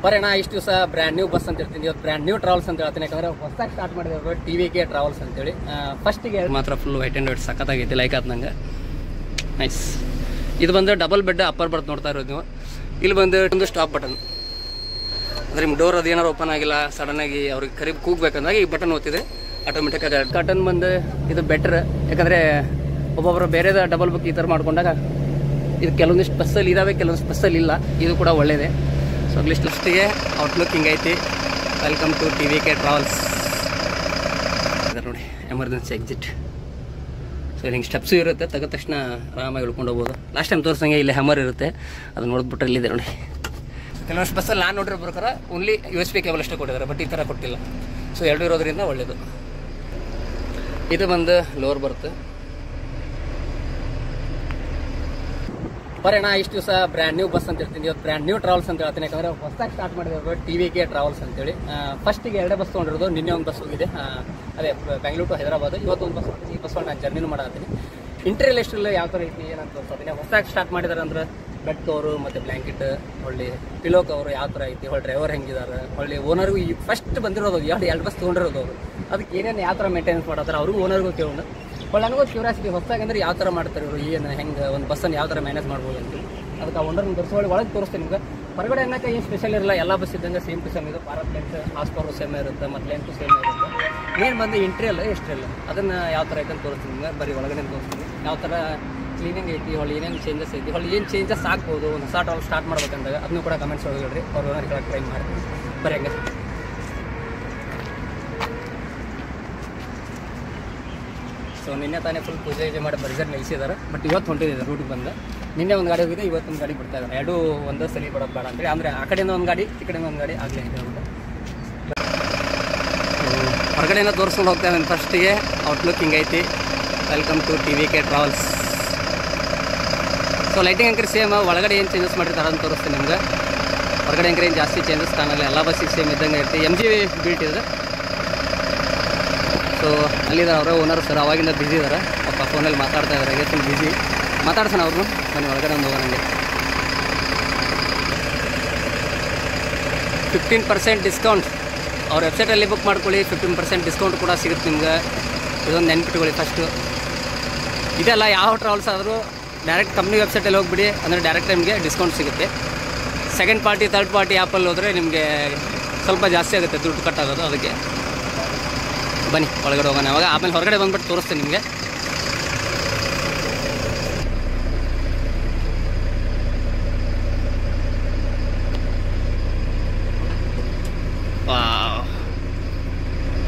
ಬರೋಣ ಇಷ್ಟು ದಿವಸ ಬ್ರ್ಯಾಂಡ್ ನ್ಯೂ ಬಸ್ ಅಂತ ಹೇಳ್ತೀನಿ, ಇವತ್ತು ಬ್ರ್ಯಾಂಡ್ ನ್ಯೂ ಟ್ರಾವೆಲ್ಸ್ ಅಂತ ಹೇಳ್ತೀನಿ. ಯಾಕಂದ್ರೆ ಹೊಸದಾಗಿ ಸ್ಟಾರ್ಟ್ ಮಾಡಿದ್ರು TVK ಟ್ರಾವೆಲ್ಸ್ ಅಂತೇಳಿ. ಫಸ್ಟಿಗೆ ಮಾತ್ರ ಫುಲ್ ವೈಟ್ ಆ್ಯಂಡ್ ವೈಟ್ ಸಖತ್ತಾಗೈತಿ, ಲೈಕ್ ಆದ ನಂಗೆ. ನೈಸ್. ಇದು ಬಂದು ಡಬಲ್ ಬೆಡ್ ಅಪ್ಪರ್ ಬರ್ತ್ ನೋಡ್ತಾ ಇರೋದು ನೀವು. ಇಲ್ಲಿ ಬಂದು ಒಂದು ಸ್ಟಾಪ್ ಬಟನ್, ಅಂದರೆ ನಿಮ್ಮ ಡೋರ್ ಅದು ಏನಾರು ಓಪನ್ ಆಗಿಲ್ಲ, ಸಡನ್ನಾಗಿ ಅವ್ರಿಗೆ ಕರೀಬ್ ಕೂಗಬೇಕಂದಾಗ ಈ ಬಟನ್ ಓದ್ತಿದೆ ಆಟೋಮೆಟಿಕ್ಕಾಗಿ. ಕಟನ್ ಬಂದು ಇದು ಬೆಟ್ರ್, ಯಾಕಂದರೆ ಒಬ್ಬೊಬ್ಬರು ಬೇರೆದ ಡಬಲ್ ಬುಕ್ ಈ ಥರ ಮಾಡ್ಕೊಂಡಾಗ ಇದು ಕೆಲವೊಂದಿಷ್ಟು ಬಸ್ಸಲ್ಲಿ ಇದ್ದಾವೆ, ಕೆಲವೊಂದಿಷ್ಟು ಬಸ್ಸಲ್ಲಿ ಇಲ್ಲ. ಇದು ಕೂಡ ಒಳ್ಳೆಯದೇ. ಸೊ ಲಿಸ್ಟಿಗೆ ಔಟ್ಲುಕ್ ಹಿಂಗೈತಿ. Welcome to TVK travels. ನೋಡಿ ಎಮರ್ಜೆನ್ಸಿ ಎಕ್ಸಿಟ್. ಸೊ ಹಿಂಗೆ ಸ್ಟೆಪ್ಸು ಇರುತ್ತೆ, ತೆಗೆದ ತಕ್ಷಣ ಆರಾಮಾಗಿ ಇಳ್ಕೊಂಡು ಹೋಗ್ಬೋದು. ಲಾಸ್ಟ್ ಟೈಮ್ ತೋರಿಸಂಗೆ ಇಲ್ಲಿ ಹ್ಯಾಮರ್ ಇರುತ್ತೆ, ಅದು ನೋಡಿಬಿಟ್ರೆ ಇಲ್ಲಿದೆ ನೋಡಿ. ಕೆಲವಷ್ಟು ಬಸ್ಸಲ್ಲಿ ನಾನು ನೋಡಿರೋ ಪ್ರಕಾರ ಓನ್ಲಿ USB ಕೇಬಲ್ ಅಷ್ಟೇ ಕೊಟ್ಟಿದ್ದಾರೆ, ಬಟ್ ಈ ಥರ ಕೊಟ್ಟಿಲ್ಲ. ಸೊ ಎರಡು ಇರೋದ್ರಿಂದ ಒಳ್ಳೆಯದು. ಇದು ಬಂದು ಲೋವರ್ ಬರ್ತ್. ಬರೋಣ ಇಷ್ಟು ದಿವಸ ಬ್ರ್ಯಾಂಡ್ ನ್ಯೂ ಬಸ್ ಅಂತ ಹೇಳ್ತೀನಿ, ಇವತ್ತು ಬ್ರ್ಯಾಂಡ್ ನ್ಯೂ ಟ್ರಾವೆಲ್ಸ್ ಅಂತ ಹೇಳ್ತೀನಿ. ಯಾಕಂದರೆ ಹೊಸದಾಗಿ ಸ್ಟಾರ್ಟ್ ಮಾಡಿದ್ರು TVK ಟ್ರಾವೆಲ್ಸ್ ಅಂತೇಳಿ. ಫಸ್ಟಿಗೆ 2 ಬಸ್ ತೊಗೊಂಡಿರೋದು, ನಿನ್ನೆ ಒಂದು ಬಸ್ ಹೋಗಿದೆ, ಅದೇ ಬೆಂಗಳೂರು ಟು ಹೈದರಾಬಾದ್. ಇವತ್ತೊಂದು ಬಸ್, ಈ ಬಸ್ ನಾನು ಜರ್ನಿನೂ ಮಾಡತ್ತೀನಿ. ಇಂಟೀರಿಯಲ್ ಎಷ್ಟಿಲ್ಲ, ಯಾವ ಥರ ಐತಿ ಏನಂತ ತೋರಿಸ್ತೀನಿ. ಹೊಸದಾಗಿ ಸ್ಟಾರ್ಟ್ ಮಾಡಿದಾರೆ ಅಂದ್ರೆ ಬೆಡ್ ಕವರು ಮತ್ತು ಬ್ಲ್ಯಾಂಕೆಟ್, ಹೊಳ್ಳಿ ಪಿಲೋ ಕವರು ಯಾವ ಥರ ಐತಿ, ಹೊಳ್ಳಿ ಡ್ರೈವರ್ ಹೆಂಗಿದ್ದಾರೆ, ಹೊಳ್ಳಿ ಓನರ್ಗೂ ಈ ಫಸ್ಟ್ ಬಂದಿರೋದು ಎರಡು ಬಸ್ ತೊಗೊಂಡಿರೋದು ಅವರು. ಅದಕ್ಕೆ ಏನೇನು ಯಾವ ಥರ ಮೇಂಟೆನೆನ್ಸ್ ಮಾಡತ್ತಾರೆ ಅವ್ರಿಗೂ ಓನರ್ಗೂ ಕೇಳೋಣ. ಒಳ್ಳೆ ನನಗೂ ಕ್ಯೂರಿಯಾಸಿಟಿ, ಹೊಸದಾಗಿ ಅಂದ್ರೆ ಯಾವ ಥರ ಮಾಡ್ತಾರೆ ಇವರು, ಏನು ಹೆಂಗೆ ಒಂದು ಬಸ್ಸನ್ನು ಯಾವ ಥರ ಮ್ಯಾನೇಜ್ ಮಾಡ್ಬೋದು ಅಂತ. ಅದಕ್ಕೆ ಆ ಓನರ್ನ ತೋರಿಸೋಳಿ ಒಳಗೆ ತೋರಿಸ್ತೀನಿ ನಿಮ್ಗೆ. ಹೊರಗಡೆ ಅನ್ನೋಕೆ ಏನು ಸ್ಪೆಷಲ್ ಇರಲ್ಲ, ಎಲ್ಲ ಬಸ್ ಇದ್ದಂಗೆ ಸೇಮ್ ಟು ಸೇಮ್. ಇದು Bharat length horse power same ಇರುತ್ತೆ, ಮತ್ತು ಲೆಂತ್ ಸೇಮ್ ಇರುತ್ತೆ. ಏನು ಬಂದು ಇಂಟ್ರಿಯಲ್ ಎಷ್ಟಿರಲ್ಲ, ಅದನ್ನು ಯಾವ ಥರ ಐತೆ ಅಂತ ತೋರಿಸ್ತೀನಿ ನಿಮ್ಗೆ. ಬರೀ ಒಳಗಡೆ ತೋರಿಸ್ತೀನಿ ಯಾವ ಥರ ಕ್ಲೀನಿಂಗ್ ಐತಿ, ಹೊಳ್ಳಿ ಏನೇನು ಚೇಂಜಸ್ ಐತಿ, ಹೊಳ್ಳಿ ಏನು ಚೇಂಜಸ್ ಆಗ್ಬೋದು ಒಂದು ಹೊಸ ಟ್ರಾವೆಲ್ ಸ್ಟಾರ್ಟ್ ಮಾಡ್ಬೇಕಂದಾಗ ಅದನ್ನು ಕೂಡ ಕಮೆಂಟ್ಸ್ ಒಳಗೆ ಹೇಳ್ರಿ, ಅವ್ರು ಓನರ್ ಕೇಳಕ್ಕೆ ಟ್ರೈ ಮಾಡ್ತೀನಿ. ಬರೀ ಹಂಗೆ ಸೊ ನಿನ್ನೆ ತಾನೇ ಫುಲ್ ಪೂಜೆ ಮಾಡಿ ಬರ್ಜರ್ ನಿಲ್ಲಿಸಿದ್ದಾರೆ. ಬಟ್ ಇವತ್ತು ಹೊಂಟಿದ್ದಾರೆ ರೂಟಿಗೆ ಬಂದು. ನಿನ್ನೆ ಒಂದು ಗಾಡಿ ಹೋಗಿದೆ, ಇವತ್ತೊಂದು ಗಾಡಿ ಬಿಡ್ತಾ ಇದ್ದಾರೆ. ಎರಡೂ ಒಂದೇ ಸಲ ಬಿಡೋದು ಬೇಡ ಅಂತೇಳಿ, ಅಂದರೆ ಆ ಕಡೆಯಿಂದ ಒಂದು ಗಾಡಿ, ಈ ಕಡೆಯಿಂದ ಒಂದು ಗಾಡಿ ಆಗಲೇ ಇದೆ ಅಂತ. ಹೊರಗಡೆಯಿಂದ ತೋರಿಸ್ಕೊಂಡು ಹೋಗ್ತಾ ಇದ್ದಾನೆ. ಫಸ್ಟಿಗೆ ಔಟ್ಲುಕ್ ಹಿಂಗೈತಿ. Welcome to TVK travels. So lighting ಅಂಕರ್ ಸೇಮ್, ಒಳಗಡೆ ಏನು ಚೇಂಜಸ್ ಮಾಡಿರ್ತಾರೆ ಅಂತ ತೋರಿಸ್ತೀನಿ ನಿಮ್ಗೆ. ಹೊರಗಡೆ ಅಂಕರ್ ಏನು ಜಾಸ್ತಿ ಚೇಂಜಸ್ ಕಾಣಲ್ಲ, ಎಲ್ಲ ಬಸ್ಸಿಗೆ ಸೇಮ್ ಇದ್ದಂಗೆ ಐತಿ. MG ಬೀಟ್ ಇದೆ. ಸೊ ಅಲ್ಲಿದ್ದಾರೆ ಅವರೇ ಓನರ್ ಸರ್, ಅವಾಗಿಂದ ಬ್ಯುಸಿ ಇದ್ದಾರೆ, ಪಾಪ ಫೋನಲ್ಲಿ ಮಾತಾಡ್ತಾ ಇದ್ದಾರೆ, ಫುಲ್ ಬ್ಯುಸಿ. ಮಾತಾಡ್ಸೋಣ ಅವ್ರನ್ನು, ಬನ್ನಿ ಒಳಗಡೆ ಒಂದು ಹೋಗೋಣ. 15% ಡಿಸ್ಕೌಂಟ್ ಅವ್ರ ವೆಬ್ಸೈಟಲ್ಲಿ ಬುಕ್ ಮಾಡ್ಕೊಳ್ಳಿ, 15% ಡಿಸ್ಕೌಂಟ್ ಕೂಡ ಸಿಗುತ್ತೆ ನಿಮ್ಗೆ. ಇದೊಂದು ನೆನ್ಪಿಟ್ಕೊಳ್ಳಿ ಫಸ್ಟು. ಇದೆಲ್ಲ ಯಾವ ಟ್ರಾವೆಲ್ಸ್ ಆದರೂ ಡೈರೆಕ್ಟ್ ಕಂಪ್ನಿ ವೆಬ್ಸೈಟಲ್ಲಿ ಹೋಗ್ಬಿಡಿ, ಅಂದರೆ ಡೈರೆಕ್ಟ್ ನಿಮಗೆ ಡಿಸ್ಕೌಂಟ್ ಸಿಗುತ್ತೆ. ಸೆಕೆಂಡ್ ಪಾರ್ಟಿ ಥರ್ಡ್ ಪಾರ್ಟಿ ಆ್ಯಪಲ್ಲಿ ಹೋದರೆ ನಿಮಗೆ ಸ್ವಲ್ಪ ಜಾಸ್ತಿ ಆಗುತ್ತೆ ದುಡ್ಡು ಕಟ್ಟಾಗೋದು. ಅದಕ್ಕೆ ಬನ್ನಿ ಒಳಗಡೆ ಹೋಗೋಣ. ಅವಾಗ ಆಮೇಲೆ ಹೊರಗಡೆ ಬಂದುಬಿಟ್ಟು ತೋರಿಸ್ತೀನಿ ನಿಮಗೆ.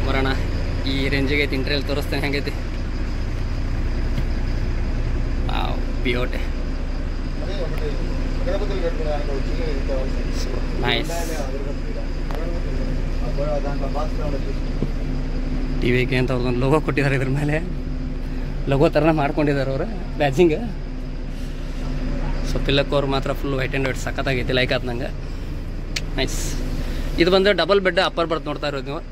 ಬರೋಣ, ಈ ರೇಂಜಿಗೆ ಐತಿ. ಇಂಟ್ರಿಯಲ್ಲಿ ತೋರಿಸ್ತೇನೆ ಹೆಂಗೈತಿ. ಬಿಯೋಟೆ ನೈಸ್. TVK ಅಂತ ಅವ್ರದ್ದೊಂದು ಲೋಗೋ ಕೊಟ್ಟಿದ್ದಾರೆ, ಇದ್ರ ಮೇಲೆ ಲೋಗೋ ಥರನ ಮಾಡ್ಕೊಂಡಿದ್ದಾರೆ ಅವರು, ಬ್ಯಾಜಿಂಗ್. ಸೊ ಪಿಲ್ಲಕ್ಕವ್ರು ಮಾತ್ರ ಫುಲ್ ವೈಟ್ ಆ್ಯಂಡ್ ವೈಟ್ ಸಖತ್ತಾಗೈತಿ, ಲೈಕ್ ಆದ ನಂಗೆ. ನೈಸ್. ಇದು ಬಂದು ಡಬಲ್ ಬೆಡ್ ಅಪ್ಪರ್ ಬರ್ತ್ ನೋಡ್ತಾ ಇರೋದು ನೀವು.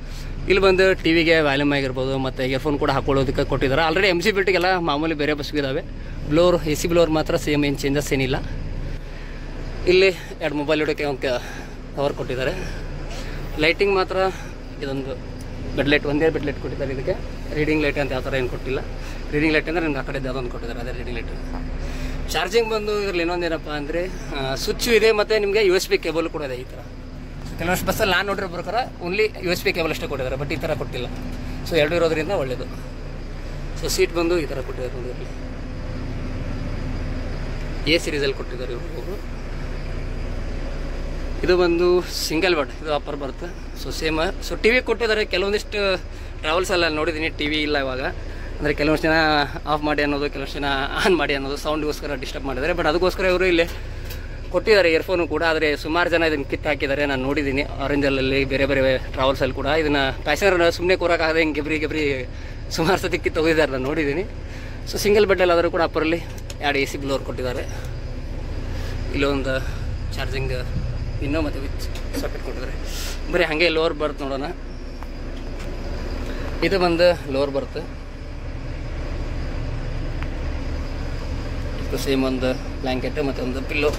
ಇಲ್ಲಿ ಬಂದು TVಗೆ ವ್ಯಾಲ್ಯೂಮ್ ಆಗಿರ್ಬೋದು, ಮತ್ತು ಇಯರ್ಫೋನ್ ಕೂಡ ಹಾಕೊಳ್ಳೋದಕ್ಕೆ ಕೊಟ್ಟಿದ್ದಾರೆ. ಆಲ್ರೆಡಿ MG ಬಿಟ್ಟಿಗೆಲ್ಲ ಮಾಮೂಲಿ ಬೇರೆ ಬಸ್ಗೂ ಇದ್ದಾವೆ. ಬ್ಲೋರ್ AC ಬ್ಲೋರ್ ಮಾತ್ರ ಸೇಮ್, ಏನು ಚೇಂಜಸ್ ಏನಿಲ್ಲ. ಇಲ್ಲಿ 2 ಮೊಬೈಲ್ ಇಡೋಕ್ಕೆ ಒಂದು ಕವರ್ ಕೊಟ್ಟಿದ್ದಾರೆ. ಲೈಟಿಂಗ್ ಮಾತ್ರ ಇದೊಂದು ಬೆಡ್ ಲೈಟ್, ಒಂದೇ ಬೆಡ್ ಲೈಟ್ ಕೊಟ್ಟಿದ್ದಾರೆ. ಇದಕ್ಕೆ ರೀಡಿಂಗ್ ಲೈಟ್ ಅಂತ ಯಾವ ಥರ ಏನು ಕೊಟ್ಟಿಲ್ಲ. ರೀಡಿಂಗ್ ಲೈಟ್ ಅಂದರೆ ನಿಮ್ಗೆ ಆ ಕಡೆ ಯಾವುದೊಂದು ಕೊಟ್ಟಿದ್ದಾರೆ, ಅದೇ ರೀಡಿಂಗ್ ಲೈಟ್. ಚಾರ್ಜಿಂಗ್ ಬಂದು ಇದರಲ್ಲಿ ಇನ್ನೊಂದೇನಪ್ಪ ಅಂದರೆ ಸ್ವಿಚ್ಚು ಇದೆ, ಮತ್ತು ನಿಮಗೆ USB ಕೇಬಲ್ ಕೂಡ ಇದೆ. ಈ ಥರ ಕೆಲವಷ್ಟು ಬಸ್ಸಲ್ಲಿ ನಾನು ನೋಡಿರೋ ಪ್ರಕಾರ ಓನ್ಲಿ USB ಕೇಬಲ್ ಅಷ್ಟೇ ಕೊಟ್ಟಿದ್ದಾರೆ, ಬಟ್ ಈ ಥರ ಕೊಟ್ಟಿಲ್ಲ. ಸೊ ಎರಡು ಇರೋದ್ರಿಂದ ಒಳ್ಳೆಯದು. ಸೊ ಸೀಟ್ ಬಂದು ಈ ಥರ ಕೊಟ್ಟಿದ್ದಾರೆ ನೋಡಿ, ಇರಲಿ A ಸೀರೀಸಲ್ಲಿ ಕೊಟ್ಟಿದ್ದಾರೆ ಇವರು. ಇದು ಬಂದು ಸಿಂಗಲ್ ಬೆಡ್, ಇದು ಅಪ್ಪರ್ ಬರುತ್ತೆ. So same. ಸೊ TV ಕೊಟ್ಟಿದ್ದಾರೆ. ಕೆಲವೊಂದಿಷ್ಟು ಟ್ರಾವೆಲ್ಸಲ್ಲಿ ನೋಡಿದ್ದೀನಿ TV ಇಲ್ಲ ಇವಾಗ, ಅಂದರೆ ಕೆಲವೊಂದು ಜನ ಆಫ್ ಮಾಡಿ ಅನ್ನೋದು, ಕೆಲವೊಂದು ಜನ ಆನ್ ಮಾಡಿ ಅನ್ನೋದು, ಸೌಂಡ್ಗೋಸ್ಕರ ಡಿಸ್ಟರ್ಬ್ ಮಾಡಿದ್ದಾರೆ. ಬಟ್ ಅದಕ್ಕೋಸ್ಕರ ಇವರು ಇಲ್ಲಿ ಕೊಟ್ಟಿದ್ದಾರೆ ಇಯರ್ಫೋನು ಕೂಡ. ಆದರೆ ಸುಮಾರು ಜನ ಇದನ್ನು ಕಿತ್ತು ಹಾಕಿದ್ದಾರೆ, ನಾನು ನೋಡಿದ್ದೀನಿ ಆರೆಂಜಲ್ಲಿ, ಬೇರೆ ಬೇರೆ ಟ್ರಾವೆಲ್ಸಲ್ಲಿ ಕೂಡ. ಇದನ್ನು ಪ್ಯಾಸೆಂಜರ್ ಸುಮ್ಮನೆ ಕೂರೋಕ್ಕಾಗದೆ ಹಿಂಗೆ ಗೆಬ್ರಿ ಸುಮಾರು ಸತಿ ಕಿತ್ತು ಹೋಗಿದ್ದಾರೆ, ನಾನು ನೋಡಿದ್ದೀನಿ. ಸೊ ಸಿಂಗಲ್ ಬೆಡ್ಡಲ್ಲಿ ಆದರೂ ಕೂಡ ಅಪ್ಪರಲ್ಲಿ 2 AC ಬ್ಲೋರ್ ಕೊಟ್ಟಿದ್ದಾರೆ. ಇಲ್ಲೊಂದು ಚಾರ್ಜಿಂಗ್ ಇನ್ನೂ ಮತ್ತು ವಿಚ್ ಸಾಕೆಟ್ ಕೊಟ್ಟಿದ್ದಾರೆ. ಬರೀ ಹಾಗೆ ಲೋವರ್ ಬರ್ತ್ ನೋಡೋಣ. ಇದು ಬಂದು ಲೋವರ್ ಬರ್ತ್. ಇದು ಸೇಮ್ ಒಂದು ಬ್ಲ್ಯಾಂಕೆಟ್ ಮತ್ತು ಒಂದು ಪಿಲ್ಲೋ.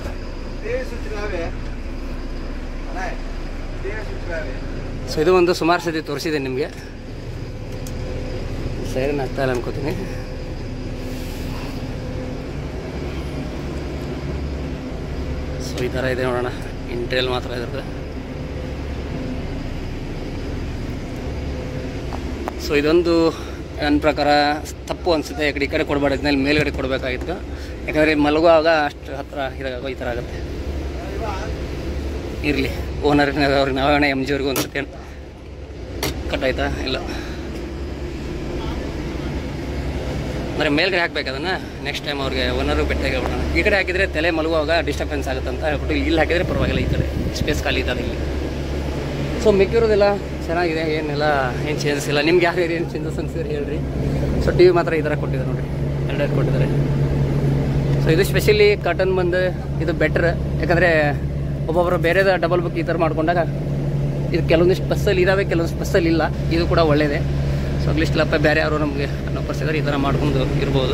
ಸೊ ಇದು ಒಂದು ಸುಮಾರು ಸತಿ ತೋರಿಸಿದೆ ನಿಮಗೆ, ಸೈರನ್ ಆಗ್ತಾ ಇಲ್ಲ ಅನ್ಕೋತೀನಿ. ಸೊ ಈ ಥರ ಇದೆ ನೋಡೋಣ, ಇಂಟೀರಿಯಲ್ ಮಾತ್ರ ಇರುತ್ತೆ. ಸೊ ಇದೊಂದು ನನ್ನ ಪ್ರಕಾರ ತಪ್ಪು ಅನಿಸುತ್ತೆ, ಈ ಕಡೆ ಕೊಡಬಾರ್ದು, ಮೇಲ್ಗಡೆ ಕೊಡಬೇಕಾಗಿತ್ತು. ಯಾಕಂದರೆ ಮಲಗುವಾಗ ಅಷ್ಟು ಹತ್ತಿರ ಇದಾಗೋ ಈ ಥರ ಆಗುತ್ತೆ. ಇರಲಿ, ಓನರ್ನ ಅವ್ರಿಗೆ ನಾವೇಣ ಎಮ್ ಜಿ ಅವ್ರಿಗೆ ಒಂದು ಸತಿ ಕಟ್ಟಾಯ್ತಾ ಇಲ್ಲ ಅಂದರೆ ಮೇಲ್ಗಡೆ ಹಾಕ್ಬೇಕು ಅದನ್ನು. ನೆಕ್ಸ್ಟ್ ಟೈಮ್ ಅವ್ರಿಗೆ ಓನರು ಬೆಟ್ಟಾಗಿ ಹೇಳ್ಬಿಡೋಣ. ಈ ಕಡೆ ಹಾಕಿದರೆ ತಲೆ ಮಲಗುವಾಗ ಡಿಸ್ಟರ್ಬೆನ್ಸ್ ಆಗುತ್ತೆ ಅಂತ ಹೇಳ್ಬಿಟ್ಟು ಇಲ್ಲಿ ಹಾಕಿದರೆ ಪರವಾಗಿಲ್ಲ, ಈ ಕಡೆ ಸ್ಪೇಸ್ ಖಾಲಿ ಇರ್ತದೆ ಇಲ್ಲಿ. ಸೊ ಮಿಕ್ಕಿರೋದೆಲ್ಲ ಚೆನ್ನಾಗಿದೆ, ಏನೆಲ್ಲ ಏನು ಚೇಂಜಸ್ ಇಲ್ಲ. ನಿಮ್ಗೆ ಯಾರು ಏನು ಚೇಂಜಸ್ ಅನ್ಸಿದ್ರೆ ಹೇಳ್ರಿ. ಸೊ ಟಿ ವಿ ಮಾತ್ರ ಈ ಥರ ಕೊಟ್ಟಿದ್ದಾರೆ ನೋಡಿರಿ, ಎರಡೆರಡು ಕೊಟ್ಟಿದ್ದಾರೆ. ಸೊ ಇದು ಸ್ಪೆಷಲಿ ಕರ್ಟನ್ ಬಂದು ಇದು ಬೆಟ್ರ್, ಯಾಕಂದರೆ ಒಬ್ಬೊಬ್ಬರು ಬೇರೆದ ಡಬಲ್ ಬುಕ್ ಈ ಥರ ಮಾಡ್ಕೊಂಡಾಗ ಇದು ಕೆಲವೊಂದಿಷ್ಟು ಬಸ್ಸಲ್ಲಿ ಇದ್ದಾವೆ, ಕೆಲವೊಂದಿಷ್ಟು ಬಸ್ಸಲ್ಲಿ ಇಲ್ಲ. ಇದು ಕೂಡ ಒಳ್ಳೆಯದೇ. ಸೊ ಅಗ್ಲಿಸ್ಟ್ಲಪ್ಪ ಬೇರೆ ಯಾರು ನಮಗೆ ಅನ್ನೋ ಪರಿಸ್ಥಿತಿ ಈ ಥರ ಮಾಡ್ಕೊಂಡು ಇರ್ಬೋದು.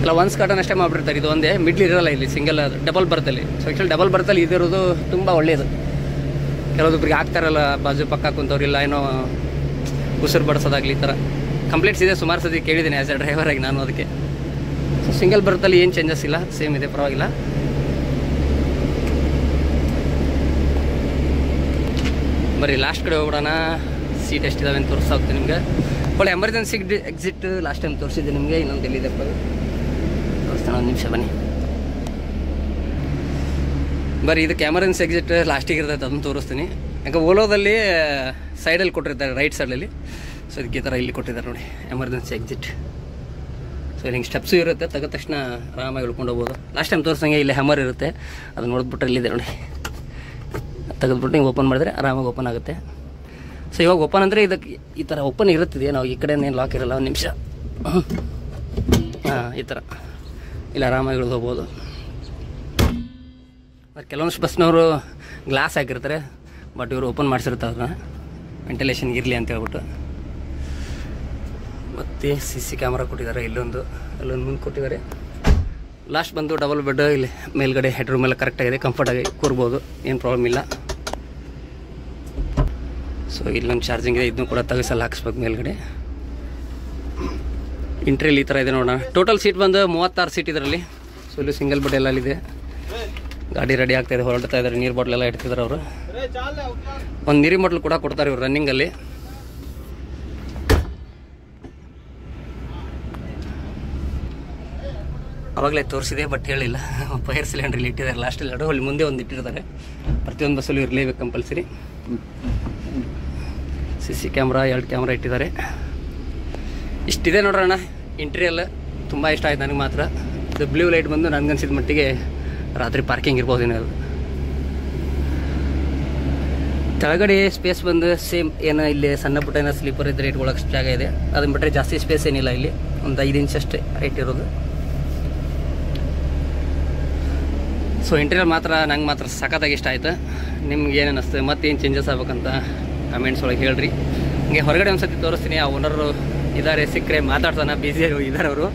ಇಲ್ಲ ಒನ್ಸ್ ಕರ್ಟನ್ ಅಷ್ಟೇ ಮಾಡಿಬಿಡ್ತಾರೆ, ಇದು ಒಂದೇ ಮಿಡ್ಲ್ ಇರೋಲ್ಲ ಇಲ್ಲಿ, ಸಿಂಗಲ್ ಡಬಲ್ ಬರ್ತಲ್ಲಿ. ಸೊ ಆ್ಯಕ್ಚುಲಿ ಡಬಲ್ ಬರ್ತಲ್ಲಿ ಇದಿರೋದು ತುಂಬ ಒಳ್ಳೆಯದು. ಕೆಲವೊಬ್ಬರಿಗೆ ಆಗ್ತಾರಲ್ಲ ಬಾಜು ಪಕ್ಕ ಕುಂತವ್ರಿಲ್ಲ ಏನೋ ಉಸಿರು ಬಡಿಸೋದಾಗಲಿ ಈ ಥರ ಕಂಪ್ಲೇಂಟ್ಸ್ ಇದೆ, ಸುಮಾರು ಸತಿ ಕೇಳಿದ್ದೀನಿ ಆ್ಯಸ್ ಎ ಡ್ರೈವರ್ ಆಗಿ ನಾನು ಅದಕ್ಕೆ. ಸೊ ಸಿಂಗಲ್ ಬರ್ತಲ್ಲಿ ಏನು ಚೇಂಜಸ್ ಇಲ್ಲ, ಸೇಮ್ ಇದೆ, ಪರವಾಗಿಲ್ಲ. ಬರೀ ಲಾಸ್ಟ್ ಕಡೆ ಹೋಗ್ಬಿಡೋಣ, ಸೀಟ್ ಎಷ್ಟಿದಾವೆ ಅಂತ ತೋರಿಸ್ತಾ ಹೋಗ್ತೀನಿ ನಿಮಗೆ. ಒಳ್ಳೆ ಎಮರ್ಜೆನ್ಸಿ ಎಕ್ಸಿಟ್ ಲಾಸ್ಟ್ ಟೈಮ್ ತೋರಿಸಿದ್ದೆ ನಿಮಗೆ, ಇನ್ನೊಂದು ಎಲ್ಲಿದೆ ತೋರಿಸ್ತಾನೆ, ಒಂದು ನಿಮಿಷ ಬನ್ನಿ. ಬರೀ ಇದಕ್ಕೆ ಎಮರ್ಜೆನ್ಸಿ ಎಕ್ಸಿಟ್ ಲಾಸ್ಟಿಗೆ ಇರ್ತೈತೆ, ಅದನ್ನು ತೋರಿಸ್ತೀನಿ. ಯಾಕೆ ಓಲೋದಲ್ಲಿ ಸೈಡಲ್ಲಿ ಕೊಟ್ಟಿರ್ತಾರೆ, ರೈಟ್ ಸೈಡಲ್ಲಿ. ಸೊ ಇದಕ್ಕೆ ಈ ಥರ ಇಲ್ಲಿ ಕೊಟ್ಟಿದ್ದಾರೆ ನೋಡಿ, ಎಮರ್ಜೆನ್ಸಿ ಎಕ್ಸಿಟ್. ಸೊ ಇಲ್ಲಿ ಹಿಂಗೆ ಸ್ಟೆಪ್ಸು ಇರುತ್ತೆ, ತೆಗೆದ ತಕ್ಷಣ ಆರಾಮಾಗಿ ಇಳ್ಕೊಂಡು ಹೋಗ್ಬೋದು. ಲಾಸ್ಟ್ ಟೈಮ್ ತೋರಿಸಂಗೆ ಇಲ್ಲಿ ಹ್ಯಾಮರ್ ಇರುತ್ತೆ, ಅದನ್ನು ನೋಡ್ಬಿಟ್ರೆ ಇಲ್ಲಿದೆ ನೋಡಿ, ತೆಗೆದ್ಬಿಟ್ಟು ಹಿಂಗೆ ಓಪನ್ ಮಾಡಿದ್ರೆ ಆರಾಮಾಗಿ ಓಪನ್ ಆಗುತ್ತೆ. ಸೊ ಇವಾಗ ಓಪನ್ ಅಂದರೆ ಇದಕ್ಕೆ ಈ ಥರ ಓಪನ್ ಇರುತ್ತಿದೆ, ನಾವು ಈ ಕಡೆ ಏನು ಲಾಕ್ ಇರೋಲ್ಲ. ಒಂದು ನಿಮಿಷ, ಹಾಂ ಈ ಥರ ಇಲ್ಲಿ ಆರಾಮಾಗಿ ಇಳಿದು ಹೋಗ್ಬೋದು. ಕೆಲವೊಂದು ಬಸ್ನವರು ಗ್ಲಾಸ್ ಹಾಕಿರ್ತಾರೆ, ಬಟ್ ಇವರು ಓಪನ್ ಮಾಡಿಸಿರ್ತಾರೆ ಅದನ್ನ ವೆಂಟಿಲೇಷನ್ ಇರಲಿ ಅಂತ ಹೇಳ್ಬಿಟ್ಟು. ಮತ್ತು ಸಿ ಕ್ಯಾಮ್ರಾ ಕೊಟ್ಟಿದ್ದಾರೆ, ಅಲ್ಲೊಂದು ಮುಂದೆ ಕೊಟ್ಟಿದ್ದಾರೆ. ಲಾಸ್ಟ್ ಬಂದು ಡಬಲ್ ಬೆಡ್, ಇಲ್ಲಿ ಮೇಲ್ಗಡೆ ಹೆಡ್ ರೂಮ್ ಎಲ್ಲ ಕರೆಕ್ಟಾಗಿದೆ, ಕಂಫರ್ಟಾಗಿ ಕೂರ್ಬೋದು, ಏನು ಪ್ರಾಬ್ಲಮ್ ಇಲ್ಲ. ಸೊ ಇಲ್ಲೊಂದು ಚಾರ್ಜಿಂಗ್ ಇದೆ, ಇದನ್ನು ಕೂಡ ತೆಗೆಸಲ್ಲಿ ಹಾಕಿಸ್ಬೇಕು ಮೇಲ್ಗಡೆ. ಇಂಟ್ರಿಯಲ್ಲಿ ಈ ಥರ ಇದೆ ನೋಡೋಣ. ಟೋಟಲ್ ಸೀಟ್ ಬಂದು 36 ಸೀಟ್ ಇದರಲ್ಲಿ. ಸೊ ಇಲ್ಲಿ ಸಿಂಗಲ್ ಬೆಡ್ ಎಲ್ಲ ಇದೆ. ಗಾಡಿ ರೆಡಿ ಆಗ್ತಾಯಿದೆ, ಹೊರಡ್ತಾ ಇದ್ದಾರೆ. ನೀರು ಬಾಟ್ಲ್ ಎಲ್ಲ ಇಡ್ತಿದ್ದಾರೆ ಅವರು. ಒಂದು ನೀರಿನ ಬಾಟ್ಲು ಕೂಡ ಕೊಡ್ತಾರೆ ಇವರು ರನ್ನಿಂಗಲ್ಲಿ. ಅವಾಗಲೇ ತೋರಿಸಿದೆ ಬಟ್ ಹೇಳಿಲ್ಲ. ಫೈರ್ ಸಿಲಿಂಡ್ರ್ ಇಲ್ಲಿ ಇಟ್ಟಿದ್ದಾರೆ ಲಾಸ್ಟಲ್ಲಿ ಎರಡು, ಅಲ್ಲಿ ಮುಂದೆ ಒಂದು ಇಟ್ಟಿರ್ತಾರೆ. ಪ್ರತಿಯೊಂದು ಬಸ್ಸಲ್ಲೂ ಇರಲೇಬೇಕು ಕಂಪಲ್ಸರಿ. ಸಿ ಕ್ಯಾಮ್ರಾ 2 ಕ್ಯಾಮ್ರಾ ಇಟ್ಟಿದ್ದಾರೆ. ಇಷ್ಟಿದೆ ನೋಡ್ರಣ್ಣ ಇಂಟೀರಿಯಲ್. ತುಂಬ ಇಷ್ಟ ಆಯ್ತು ನನಗೆ ಮಾತ್ರ. ಇದು ಬ್ಲೂ ಲೈಟ್ ಬಂದು ನನಗನ್ಸಿದ ಮಟ್ಟಿಗೆ ರಾತ್ರಿ ಪಾರ್ಕಿಂಗ್ ಇರ್ಬೋದು ಏನಾದ್ರು. ಕೆಳಗಡೆ ಸ್ಪೇಸ್ ಬಂದು ಸೇಮ್ ಏನೋ ಇಲ್ಲಿ ಸಣ್ಣ ಪುಟ್ಟ ಏನೋ ಸ್ಲೀಪರ್ ಇದ್ದರೆ ಇಟ್ಕೊಳ್ಳೋಕೆ ಜಾಗ ಇದೆ. ಅದನ್ನ ಬಿಟ್ಟರೆ ಜಾಸ್ತಿ ಸ್ಪೇಸ್ ಏನಿಲ್ಲ ಇಲ್ಲಿ, ಒಂದು 5 ಇಂಚ್ ಅಷ್ಟೇ ಹೈಟ್ ಇರೋದು. ಸೊ ಇಂಟೀರಿಯರ್ ಮಾತ್ರ ನಂಗೆ ಮಾತ್ರ ಸಖತ್ತಾಗಿ ಇಷ್ಟ ಆಯಿತು. ನಿಮ್ಗೆ ಏನೇನು ಅನ್ನಿಸ್ತದೆ, ಮತ್ತೇನು ಚೇಂಜಸ್ ಆಗ್ಬೇಕಂತ ಕಮೆಂಟ್ಸ್ ಒಳಗೆ ಹೇಳ್ರಿ. ಹಿಂಗೆ ಹೊರಗಡೆ ಒಂದು ಸತಿ ತೋರಿಸ್ತೀನಿ. ಆ ಓನರು ಇದ್ದಾರೆ, ಸಿಕ್ಕರೆ ಮಾತಾಡ್ತಾನೆ, ಬಿಸಿ ಇದ್ದಾರೆ ಅವರು.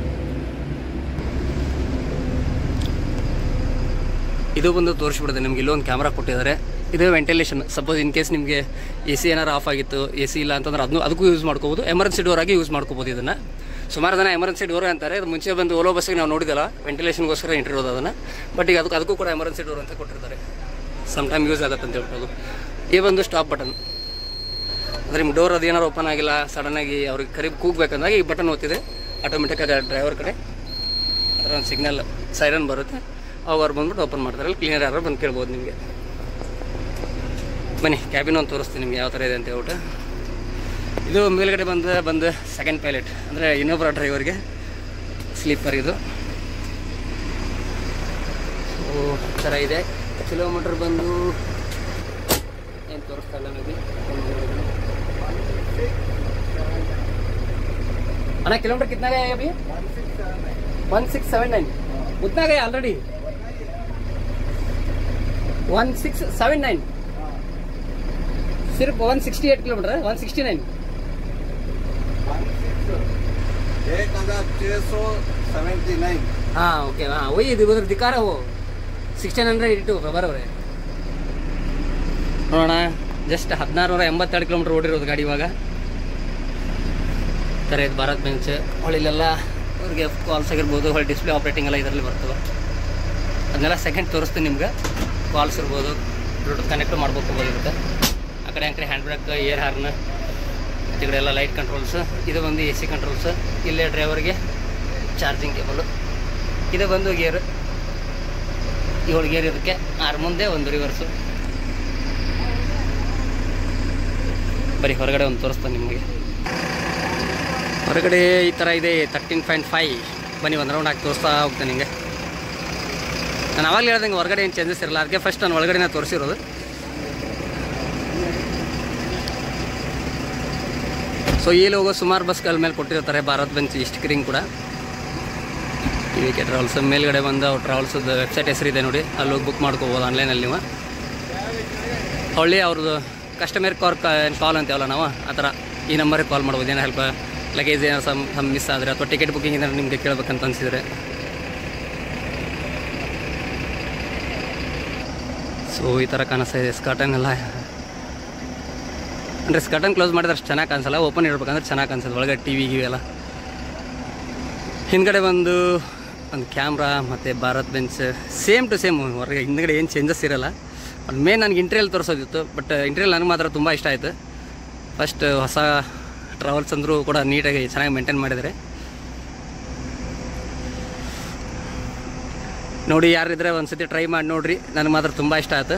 ಇದು ಬಂದು ತೋರಿಸ್ಬಿಡುತ್ತೆ ನಿಮ್ಗೆ. ಇಲ್ಲೊಂದು ಕ್ಯಾಮ್ರಾ ಕೊಟ್ಟಿದ್ದಾರೆ. ಇದು ವೆಂಟಿಲೇಷನ್. ಸಪೋಸ್ ಇನ್ ಕೇಸ್ ನಿಮಗೆ ಎ ಸಿ ಏನಾರು ಆಫ್ ಆಗಿತ್ತು, ಎ ಸಿ ಇಲ್ಲ ಅಂತಂದ್ರೆ ಅದಕ್ಕೂ ಯೂಸ್ ಮಾಡ್ಕೋಬೋದು. ಎಮರ್ಜೆನ್ಸಿ ಡೋರ್ ಆಗಿ ಯೂಸ್ ಮಾಡ್ಕೋಬೋದು ಇದನ್ನು. ಸುಮಾರು ಜನ ಎಮರ್ಜೆನ್ಸಿ ಡೋರ್ ಅಂತಾರೆ. ಇದು ಮುಂಚೆ ಬಂದು ಓಲೋ ಬಸ್ಸಿಗೆ ನಾವು ನೋಡಿದಲ್ಲ, ವೆಂಟಿಲೇಷನ್ಗೋಸ್ಕರ ಇಟ್ಟಿರೋದು ಅದನ್ನು. ಬಟ್ ಈಗ ಅದಕ್ಕೂ ಕೂಡ ಎಮರ್ಜೆನ್ಸಿ ಡೋರ್ ಅಂತ ಕೊಟ್ಟಿರ್ತಾರೆ. ಸಮ್ ಟೈಮ್ ಯೂಸ್ ಆಗುತ್ತೆ ಅಂತ ಹೇಳ್ಬೋದು. ಈ ಒಂದು ಸ್ಟಾಪ್ ಬಟನ್ ಅಂದರೆ ನಿಮ್ಮ ಡೋರ್ ಅದು ಏನಾರು ಓಪನ್ ಆಗಿಲ್ಲ, ಸಡನ್ನಾಗಿ ಅವ್ರಿಗೆ ಕರೀಬ್ ಕೂಗಬೇಕಂದಾಗ ಈ ಬಟನ್ ಒತ್ತಿದೆ, ಆಟೋಮೆಟಿಕ್ಕಾಗಿ ಡ್ರೈವರ್ ಕಡೆ ಅದರ ಒಂದು ಸಿಗ್ನಲ್ ಸೈರನ್ ಬರುತ್ತೆ. ಅವಾಗ ಅವ್ರು ಬಂದ್ಬಿಟ್ಟು ಓಪನ್ ಮಾಡ್ತಾರೆ. ಅಲ್ಲಿ ಕ್ಲೀನರ್ ಯಾರು ಬಂದು ಕೇಳ್ಬೋದು ನಿಮಗೆ. ಬನ್ನಿ ಕ್ಯಾಬಿನ್ ಒಂದು ತೋರಿಸ್ತೀನಿ ನಿಮ್ಗೆ ಯಾವ ಥರ ಇದೆ ಅಂತ ಹೇಳ್ಬಿಟ್ಟು. ಇದು ಮೇಲ್ಗಡೆ ಬಂದು ಸೆಕೆಂಡ್ ಪೈಲಟ್ ಅಂದರೆ ಇನ್ನೊಬ್ಬರ ಡ್ರೈವರ್ಗೆ ಸ್ಲೀಪರ್ ಇದು. ಸೊ ಥರ ಇದೆ. ಕಿಲೋಮೀಟ್ರ್ ಬಂದು ಏನು ತೋರಿಸ್ತಾ ಇಲ್ಲ ಮೇಬಿ. अना किलोमीटर कितना गया है अभी? 1679. उतना गया ऑलरेडी? 1679. सिर्फ 168 किलोमीटर है. 169. 1679. हाँ ओके, हाँ वही उधर दिखा रहा वो 1682 बराबर है. ನೋಡೋಣ. ಜಸ್ಟ್ 1682 ಕಿಲೋಮೀಟ್ರ್ ಓಡಿರೋದು ಗಾಡಿ ಇವಾಗ. ಥರ ಇದು ಭಾರತ್ ಬೆಂಚ್. ಹೊಳಿಲೆಲ್ಲ ಅವ್ರಿಗೆ ಕಾಲ್ಸ್ ಆಗಿರ್ಬೋದು, ಹೊಳ್ಳಿ ಡಿಸ್ಪ್ಲೇ ಆಪ್ರೇಟಿಂಗ್ ಎಲ್ಲ ಇದರಲ್ಲಿ ಬರ್ತವೆ. ಅದನ್ನೆಲ್ಲ ಸೆಕೆಂಡ್ ತೋರಿಸ್ತೀನಿ ನಿಮ್ಗೆ. ಕಾಲ್ಸ್ ಇರ್ಬೋದು, ಬ್ಲೂಟೂತ್ ಕನೆಕ್ಟ್ ಮಾಡ್ಬೋದಿರುತ್ತೆ. ಆ ಕಡೆ ಹ್ಯಾಂಡ್ ಬ್ರೇಕ್, ಏರ್ ಹಾರ್ನ್, ಈ ಕಡೆ ಎಲ್ಲ ಲೈಟ್ ಕಂಟ್ರೋಲ್ಸ್. ಇದು ಬಂದು AC ಕಂಟ್ರೋಲ್ಸ್. ಇಲ್ಲೇ ಡ್ರೈವರ್ಗೆ ಚಾರ್ಜಿಂಗ್ ಕೇಬಲು. ಇದು ಬಂದು ಗೇರ್, 7 ಗೇರ್ ಇದಕ್ಕೆ, 6 ಮುಂದೆ 1 ರಿವರ್ಸು. ಬರೀ ಹೊರಗಡೆ ಒಂದು ತೋರಿಸ್ತಾನೆ ನಿಮಗೆ. ಹೊರಗಡೆ ಈ ಥರ ಇದೆ 13.5. ಬನ್ನಿ ಒಂದು ರೌಂಡ್ ಹಾಕಿ ತೋರಿಸ್ತಾ ಹೋಗ್ತಾನೆ ನಿಮಗೆ. ನಾನು ಆವಾಗಲೇ ಹೇಳ್ದಂಗೆ ಹೊರಗಡೆ ಏನು ಚೇಂಜಸ್ ಇರಲ್ಲ, ಅದಕ್ಕೆ ಫಸ್ಟ್ ನಾನು ಒಳಗಡೆನೇ ತೋರಿಸಿರೋದು. ಸೊ ಇಲ್ಲಿ ಹೋಗೋ ಸುಮಾರು ಬಸ್ಗಳ ಮೇಲೆ ಕೊಟ್ಟಿರ್ತಾರೆ ಭಾರತ್ ಬೆಂಚ್ ಸ್ಟಿಕರಿಂಗ್ ಕೂಡ. TVK ಟ್ರಾವೆಲ್ಸ್ ಮೇಲ್ಗಡೆ ಬಂದು ಅವ್ರು ಟ್ರಾವೆಲ್ಸದ ವೆಬ್ಸೈಟ್ ಹೆಸರಿದೆ ನೋಡಿ, ಅಲ್ಲಿ ಹೋಗಿ ಬುಕ್ ಮಾಡ್ಕೋಬೋದು ಆನ್ಲೈನಲ್ಲಿ ನೀವು. ಹೊಳ್ಳಿ ಅವ್ರದ್ದು ಕಸ್ಟಮರ್ ಕಾಲ್ ಅಂತೀವಲ್ಲ ನಾವು, ಆ ಥರ ಈ ನಂಬರಿಗೆ ಕಾಲ್ ಮಾಡ್ಬೋದು. ಏನೋ ಹೆಲ್ಪ್, ಲಗೇಜ್ ಏನೋ ಸಮ್ ಮಿಸ್ ಆದರೆ ಅಥವಾ ಟಿಕೆಟ್ ಬುಕ್ಕಿಂಗ್ ಏನಾದ್ರು ನಿಮಗೆ ಕೇಳಬೇಕಂತ ಅನಿಸಿದರೆ. ಸೊ ಈ ಥರ ಕಾಣಿಸ್ತಾ ಇದೆ. ಸ್ಕರ್ಟನ್ ಎಲ್ಲ ಅಂದರೆ ಸ್ಕರ್ಟನ್ ಕ್ಲೋಸ್ ಮಾಡಿದ್ರೆ ಅಷ್ಟು ಚೆನ್ನಾಗಿ ಕಾಣಿಸಲ್ಲ, ಓಪನ್ ಇರಬೇಕಂದ್ರೆ ಚೆನ್ನಾಗಿ ಕಾಣಿಸೋದು. ಒಳಗಡೆ TV ಎಲ್ಲ. ಹಿಂದ್ಗಡೆ ಒಂದು ಕ್ಯಾಮ್ರಾ ಮತ್ತು Bharat bench same to same. ಹೊರಗೆ ಹಿಂದ್ಗಡೆ ಏನು ಚೇಂಜಸ್ ಇರೋಲ್ಲ. ಅದು ಮೇನ್ ನನಗೆ ಇಂಟೀರಿಯಲ್ ತೋರಿಸೋದಿತ್ತು, ಬಟ್ ಇಂಟೀರಿಯಲ್ ನನಗೆ ಮಾತ್ರ ತುಂಬ ಇಷ್ಟ ಆಯಿತು. ಫಸ್ಟ್ ಹೊಸ ಟ್ರಾವೆಲ್ಸ್ ಅಂದರೂ ಕೂಡ ನೀಟಾಗಿ ಚೆನ್ನಾಗಿ ಮೇಂಟೈನ್ ಮಾಡಿದ್ದಾರೆ ನೋಡಿ. ಯಾರಿದ್ರೆ ಒಂದು ಸತಿ ಟ್ರೈ ಮಾಡಿ ನೋಡಿರಿ, ನನಗೆ ಮಾತ್ರ ತುಂಬ ಇಷ್ಟ ಆಯಿತು.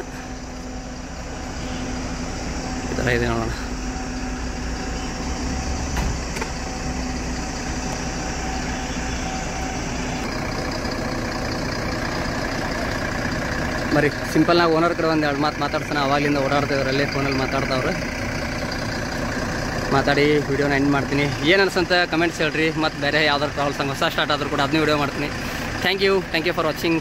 ಈ ಥರ ಇದೆ ನೋಡೋಣ. ಬರೀ ಸಿಂಪಲ್ನಾಗಿ ಓನರ್ ಕಡೆ ಒಂದು 2 ಮಾತು ಮಾತಾಡ್ತಾನೆ. ಅವಾಗಲಿಂದ ಓಡಾಡ್ತಿದ್ರಲ್ಲಿ ಫೋನಲ್ಲಿ ಮಾತಾಡ್ತಾವ್ರೆ. ಮಾತಾಡಿ ವೀಡಿಯೋನ ಎಂಡ್ ಮಾಡ್ತೀನಿ. ಏನು ಅನ್ಸಂತ ಕಮೆಂಟ್ಸ್ ಹೇಳ್ರಿ. ಮತ್ತು ಬೇರೆ ಯಾವ್ದಾದ್ರು ಟ್ರಾವೆಲ್ಸ್ ಹೊಸ ಸ್ಟಾರ್ಟ್ ಆದರೂ ಕೂಡ ಅದನ್ನೇ ವೀಡಿಯೋ ಮಾಡ್ತೀನಿ. Thank you for watching.